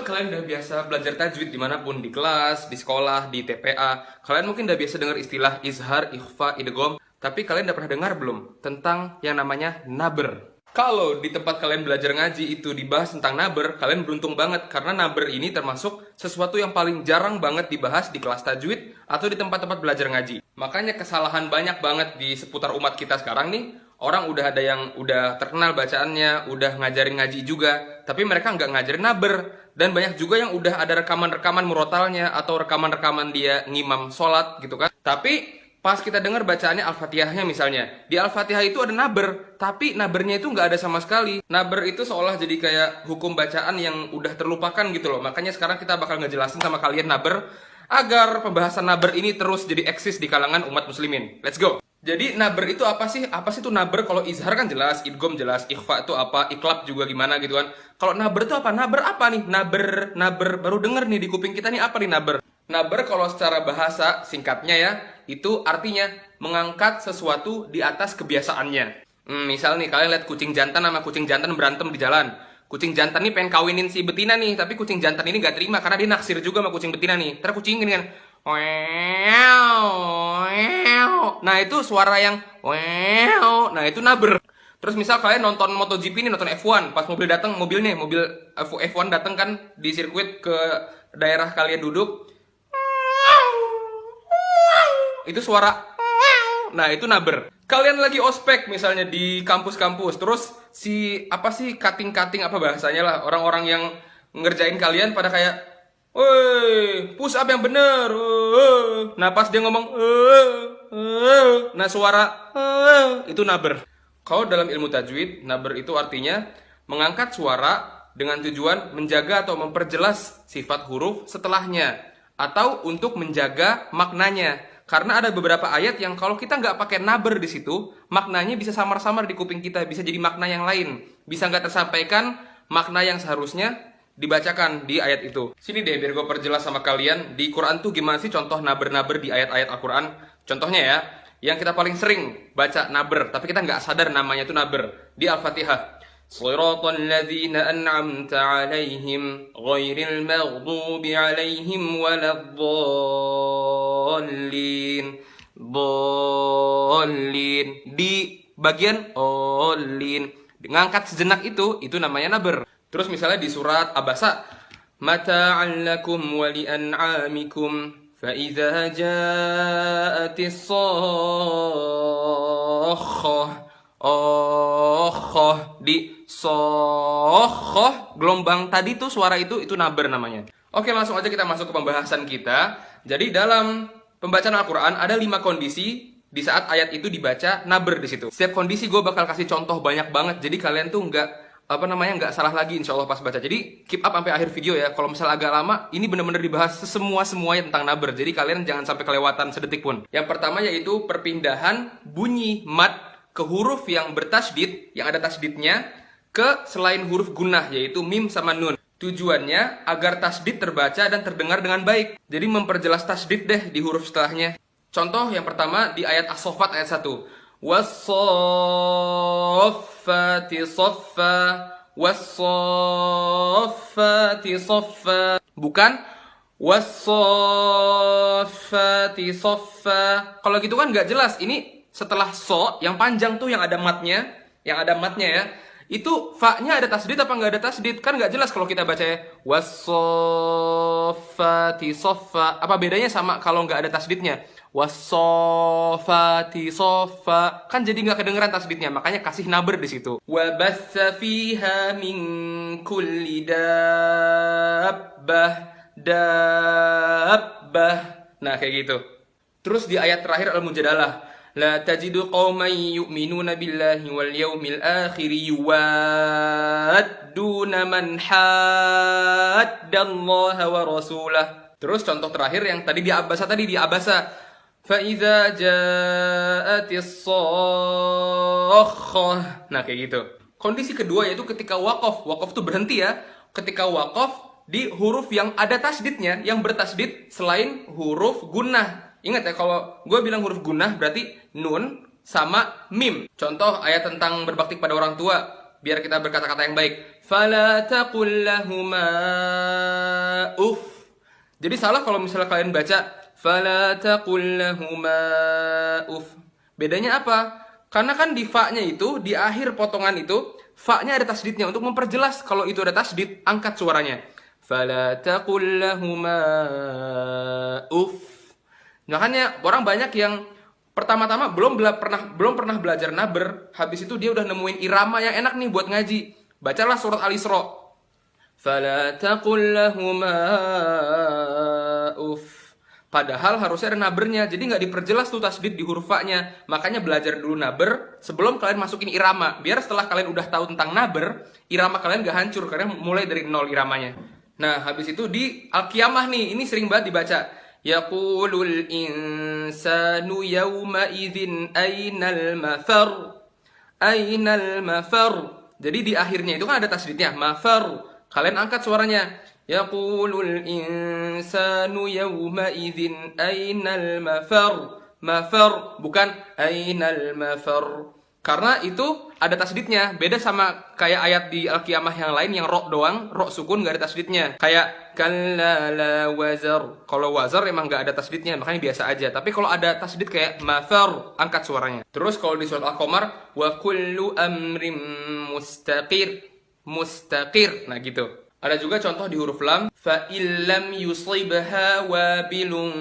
kalian udah biasa belajar tajwid dimanapun, di kelas, di sekolah, di TPA. Kalian mungkin udah biasa dengar istilah izhar, ikhfa, idgham. Tapi kalian udah pernah dengar belum tentang yang namanya naber? Kalau di tempat kalian belajar ngaji itu dibahas tentang naber, kalian beruntung banget. Karena naber ini termasuk sesuatu yang paling jarang banget dibahas di kelas tajwid atau di tempat-tempat belajar ngaji. Makanya kesalahan banyak banget di seputar umat kita sekarang nih. Orang udah ada yang udah terkenal bacaannya, udah ngajarin ngaji juga, tapi mereka nggak ngajarin naber. Dan banyak juga yang udah ada rekaman-rekaman murotalnya atau rekaman-rekaman dia ngimam sholat gitu kan. Tapi pas kita dengar bacaannya Al-Fatihahnya misalnya, di Al-Fatihah itu ada naber, tapi nabernya itu nggak ada sama sekali. Naber itu seolah jadi kayak hukum bacaan yang udah terlupakan gitu loh. Makanya sekarang kita bakal ngejelasin sama kalian naber, agar pembahasan naber ini terus jadi eksis di kalangan umat muslimin. Let's go! Jadi naber itu apa sih? Apa sih itu naber? Kalau izhar kan jelas, idgham jelas, ikhfa itu apa, iklab juga gimana gitu kan. Kalau naber itu apa? Naber apa nih? Naber baru denger nih di kuping kita nih apa nih naber? Naber kalau secara bahasa singkatnya ya, itu artinya mengangkat sesuatu di atas kebiasaannya. Misal nih kalian lihat kucing jantan sama kucing jantan berantem di jalan. Kucing jantan nih pengen kawinin si betina nih, tapi kucing jantan ini gak terima karena dia naksir juga sama kucing betina nih. Terus kucing gini kan, nah itu suara yang nah itu naber. Terus misal kalian nonton MotoGP nih, nonton F1, pas mobil datang, mobil F1 datang kan di sirkuit ke daerah kalian duduk, itu suara, nah itu naber. Kalian lagi ospek misalnya di kampus-kampus, terus si apa sih cutting apa bahasanya lah, orang-orang yang ngerjain kalian pada kayak, woi, push up yang bener. Nah pas dia ngomong, nah suara itu naber. Kalau dalam ilmu tajwid, naber itu artinya mengangkat suara dengan tujuan menjaga atau memperjelas sifat huruf setelahnya, atau untuk menjaga maknanya. Karena ada beberapa ayat yang kalau kita nggak pakai naber di situ, maknanya bisa samar-samar di kuping kita, bisa jadi makna yang lain, bisa nggak tersampaikan makna yang seharusnya dibacakan di ayat itu. Sini deh biar gue perjelas sama kalian, di Quran tuh gimana sih contoh naber-naber di ayat-ayat Al-Quran. Contohnya ya, yang kita paling sering baca naber, tapi kita nggak sadar namanya itu naber, di Al-Fatihah. Shiratal ladzina an'amta 'alaihim ghairil maghdubi 'alaihim waladdallin. Di bagian olin, ngangkat sejenak itu namanya naber. Terus misalnya di surat Abasa, mata'an lakum wa li'an'amikum fa idza ja'atis sakhah. Di sohoh, gelombang tadi tuh suara itu naber namanya. Oke, langsung aja kita masuk ke pembahasan kita. Jadi dalam pembacaan Al-Quran ada 5 kondisi di saat ayat itu dibaca naber di situ. Setiap kondisi gue bakal kasih contoh banyak banget. Jadi kalian tuh nggak salah lagi insya Allah pas baca. Jadi keep up sampai akhir video ya. Kalau misalnya agak lama, ini bener-bener dibahas semuanya tentang naber. Jadi kalian jangan sampai kelewatan sedetik pun. Yang pertama yaitu perpindahan bunyi mad ke huruf yang bertasydid, yang ada tasydidnya, ke selain huruf gunnah, yaitu mim sama nun. Tujuannya agar tasydid terbaca dan terdengar dengan baik. Jadi memperjelas tasydid deh di huruf setelahnya. Contoh yang pertama di ayat As-Saffat ayat 1. Was-saffati saffa, was-saffati saffa. Bukan was-saffati saffa. Kalau gitu kan nggak jelas. Ini setelah so yang panjang tuh yang ada matnya ya, itu fa-nya ada tasdid apa nggak ada tasdid? Kan nggak jelas kalau kita baca was-saffati saffa. Apa bedanya sama kalau nggak ada tasdidnya? Was-saffati saffa. Kan jadi nggak kedengeran tasdidnya, makanya kasih naber di situ. Wa batsa fiha min kulli dabbah. Nah kayak gitu. Terus di ayat terakhir Al-Mujadalah, la tajidu qauman yu'minuna billahi wal yawmil akhir yuwadduna man haddallaha wa rasulah. Terus contoh terakhir yang tadi di Abasa fa idza ja'atis sakhah. Nah kayak gitu. Kondisi kedua yaitu ketika waqaf. Waqaf tuh berhenti ya. Ketika waqaf di huruf yang ada tasdidnya, yang bertasdid selain huruf gunnah. Ingat ya, kalau gue bilang huruf gunnah berarti nun sama mim. Contoh ayat tentang berbakti pada orang tua, biar kita berkata-kata yang baik. Fala taqul lahuma uff. Jadi salah kalau misalnya kalian baca fala taqul lahuma uff. Bedanya apa? Karena kan di fa-nya itu, di akhir potongan itu, fa-nya ada tasdidnya. Untuk memperjelas kalau itu ada tasdid, angkat suaranya. Fala taqul lahuma uff. Makanya orang banyak yang pertama-tama belum pernah belajar naber, habis itu dia udah nemuin irama yang enak nih buat ngaji. Bacalah surat Al-Isra. Fala taqul lahuma uff. Padahal harusnya ada nabernya, jadi nggak diperjelas tuh tasdid di huruf fa-nya. Makanya belajar dulu naber sebelum kalian masukin irama. Biar setelah kalian udah tahu tentang naber, irama kalian gak hancur karena mulai dari nol iramanya. Nah, habis itu di Al-Qiyamah nih, ini sering banget dibaca. Yaqulul insanu yawma idzin ainal mafar. Ainal mafar. Jadi di akhirnya itu kan ada tasdidnya, mafar. Kalian angkat suaranya. Yaqulul insanu yawma idzin ainal mafar. Mafar, bukan ainal mafar. Karena itu ada tasdidnya. Beda sama kayak ayat di Al-Qiyamah yang lain yang ro doang, ro sukun gak ada tasdidnya. Kayak kalla la wazar. Kalau wazar emang gak ada tasdidnya, makanya biasa aja. Tapi kalau ada tasdid kayak mafar, angkat suaranya. Terus kalau di surat Al-Qamar, wa kullu amrim mustaqir. Mustaqir. Nah gitu. Ada juga contoh di huruf lam. Fa illam yusibha wabilun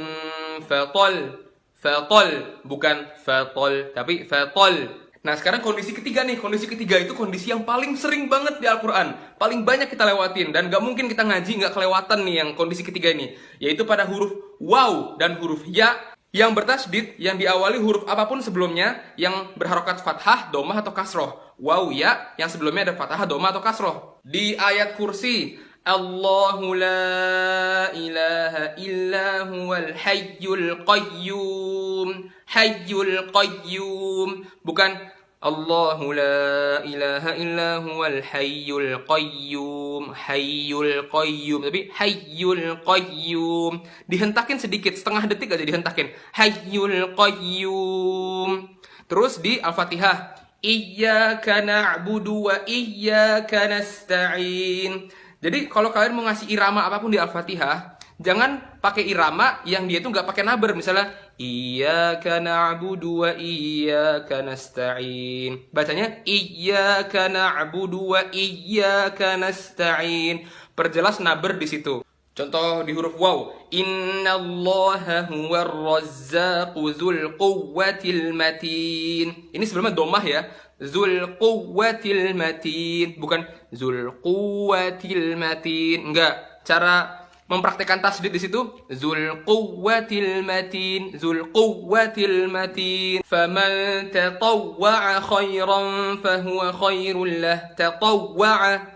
fatol. Fatol. Bukan fatol, tapi fatol. Nah sekarang kondisi ketiga nih. Kondisi ketiga itu kondisi yang paling sering banget di Al-Quran. Paling banyak kita lewatin. Dan gak mungkin kita ngaji gak kelewatan nih yang kondisi ketiga ini. Yaitu pada huruf waw dan huruf ya. Yang bertasdid, yang diawali huruf apapun sebelumnya. Yang berharokat fathah, domah atau kasroh. Waw ya, yang sebelumnya ada fathah, domah atau kasroh. Di ayat kursi. Allahu la ilaha illa huwal hayyul qayyum. Hayyul qayyum. Bukan Allahu la ilaha illa huwal hayyul qayyum. Hayyul qayyum. Tapi hayyul qayyum. Dihentakin sedikit, setengah detik aja dihentakin. Hayyul qayyum. Terus di Al-Fatihah. Iyyaka na'budu wa iyyaka nasta'in. Jadi kalau kalian mau ngasih irama apapun di Al-Fatihah, jangan pakai irama yang dia itu nggak pakai naber. Misalnya iyyaka na'budu wa iyyaka nasta'in. Bacanya iyyaka na'budu wa iyyaka nasta'in. Perjelas naber di situ. Contoh di huruf waw. Innallaha huwar razzaqu dzul quwwatil matin. Ini sebelumnya domah ya. Dzul quwwatil matin, bukan dzul quwwatil matin. Enggak. Cara mempraktekkan tasdid di situ dzul quwwatil matin, dzul quwwatil matin. Faman tatawwa'a khairan fahuwa khairul lah. Tatawwa'a,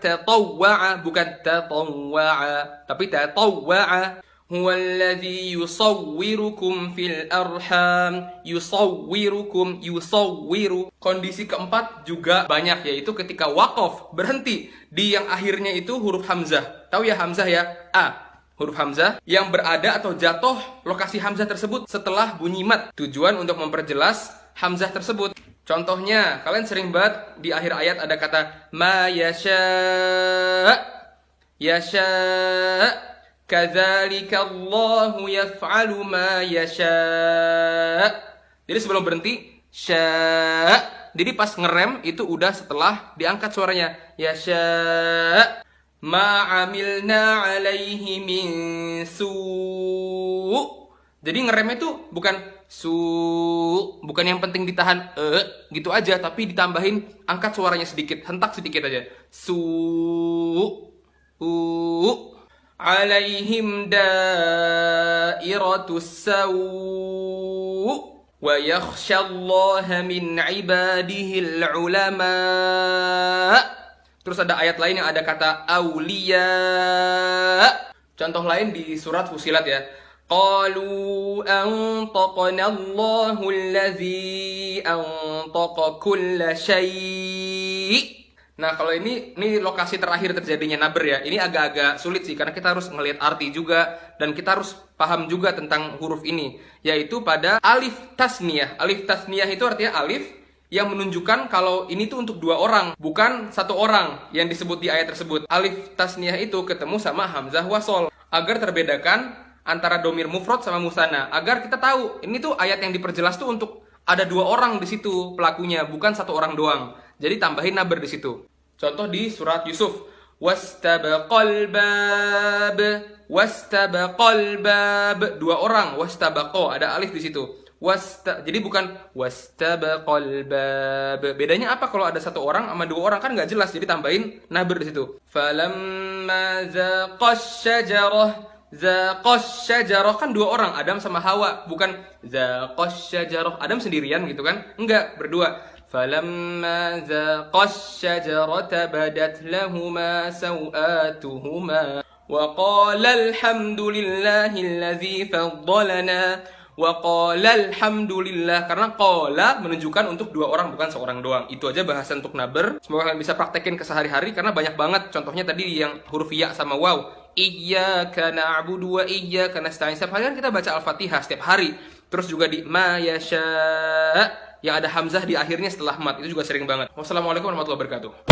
bukan tatawwa'a, tapi tatawwa'a. Huwallazi yusawwirukum fil arham. Yusawwiru. Kondisi keempat juga banyak, yaitu ketika waqaf, berhenti di yang akhirnya itu huruf hamzah. Tahu ya hamzah ya? A. Huruf hamzah yang berada atau jatuh lokasi hamzah tersebut setelah bunyi mat. Tujuan untuk memperjelas hamzah tersebut. Contohnya, kalian sering banget di akhir ayat ada kata ma yasha. Yasha. Kadzalika Allahu yaf'alu ma yasha. Jadi sebelum berhenti sya. Jadi pas ngerem itu udah setelah diangkat suaranya. Yasha. Ma 'amilna 'alaihi min su'. Jadi ngeremnya itu bukan bukan yang penting ditahan gitu aja, tapi ditambahin angkat suaranya sedikit, hentak sedikit aja. Alaihim dairatus sawu wa yakhshallaha min ibadihil ulama. Terus ada ayat lain yang ada kata auliya. Contoh lain di surat Fusilat ya. Qalu antaqana Allahu allazi antaqa kulla syai'. Nah, kalau ini lokasi terakhir terjadinya naber ya. Ini agak-agak sulit sih karena kita harus ngelihat arti juga dan kita harus paham juga tentang huruf ini, yaitu pada alif tasniyah. Alif tasniyah itu artinya alif yang menunjukkan kalau ini tuh untuk dua orang, bukan satu orang yang disebut di ayat tersebut. Alif tasniyah itu ketemu sama hamzah wasol agar terbedakan antara domir mufrad sama musanna, agar kita tahu ini tuh ayat yang diperjelas tuh untuk ada dua orang di situ pelakunya, bukan satu orang doang. Jadi tambahin naber di situ. Contoh di surat Yusuf, wastabaqal bab, wastabaqal bab, dua orang, wastabaqo, ada alif di situ. Jadi bukan wastabaqal bab. Bedanya apa kalau ada satu orang sama dua orang, kan nggak jelas, jadi tambahin naber di situ. Falamma zaqash syajarah kan dua orang, Adam sama Hawa, bukan zaqash syajarah Adam sendirian gitu kan, enggak, berdua. Falamma zaqash syajarata badat lahuma sawatuhuma wa qala alhamdulillahilladzi faddalana wa qala alhamdulillah, karena qala menunjukkan untuk dua orang bukan seorang doang. Itu aja bahasan untuk naber. Semoga kalian bisa praktekin ke sehari-hari karena banyak banget. Contohnya tadi yang huruf ya sama waw. Iyyaka na'budu wa iyyaka nasta'in. Setiap hari kan kita baca Al-Fatihah setiap hari. Terus juga di ma yasha yang ada hamzah di akhirnya setelah mat, itu juga sering banget. Wassalamualaikum warahmatullahi wabarakatuh.